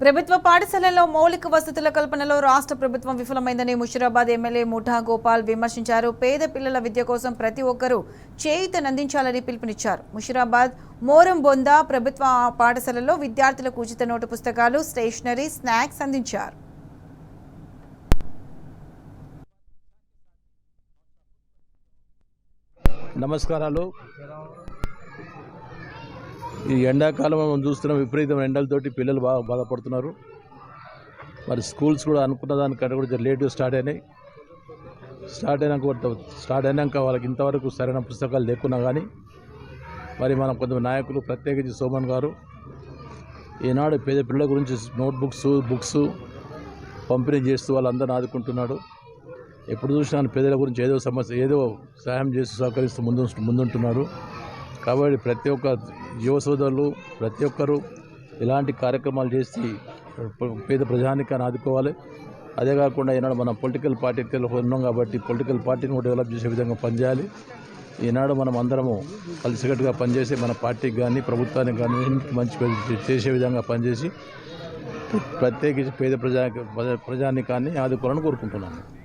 ప్రభుత్వ పాఠశాలల్లో మౌలిక వసతుల కల్పనలో రాష్ట్ర ప్రభుత్వం విఫలమైందని ముషిరాబాద్ ఎమ్మెల్యే ముఠా గోపాల్ విమర్శించారు. పేద పిల్లల విద్య కోసం ప్రతి ఒక్కరూ చేయూతనందించాలని పిలుపునిచ్చారు. ముషిరాబాద్ మోరం బొంద ప్రభుత్వ పాఠశాలల్లో విద్యార్థులకు ఉచిత నోటు పుస్తకాలు, స్టేషనరీ, స్నాక్స్ అందించారు. నమస్కారాలు. ఈ ఎండాకాలం మనం చూస్తున్న విపరీతమైన ఎండలతోటి పిల్లలు బాగా బాధపడుతున్నారు. మరి స్కూల్స్ కూడా అనుకున్న దానికంటే కూడా లేట్గా స్టార్ట్ అయినాక వాళ్ళకి ఇంతవరకు సరైన పుస్తకాలు లేకున్నా కానీ మరి మన కొంత నాయకులు ప్రత్యేకించి సోమన్ గారు ఈనాడు పేద పిల్లల గురించి బుక్స్ పంపిణీ చేస్తూ వాళ్ళందరినీ ఆదుకుంటున్నాడు. ఎప్పుడు చూసినా పేదల గురించి ఏదో సహాయం చేస్తూ సహకరిస్తూ ముందుంటున్నాడు. కాబట్టి ప్రతి ఒక్క యువ సోదరులు ప్రతి ఒక్కరూ ఇలాంటి కార్యక్రమాలు చేసి పేద ప్రజానికాన్ని ఆదుకోవాలి. అదే కాకుండా ఈనాడు మన పొలిటికల్ పార్టీలో ఉన్నాం కాబట్టి పొలిటికల్ పార్టీని కూడా డెవలప్ చేసే విధంగా పనిచేయాలి. ఈనాడు మనం అందరము కలిసికట్టుగా పనిచేసి మన పార్టీకి కానీ ప్రభుత్వానికి కానీ మంచి చేసే విధంగా పనిచేసి ప్రత్యేకించి పేద ప్రజానికాన్ని ఆదుకోవాలని కోరుకుంటున్నాను.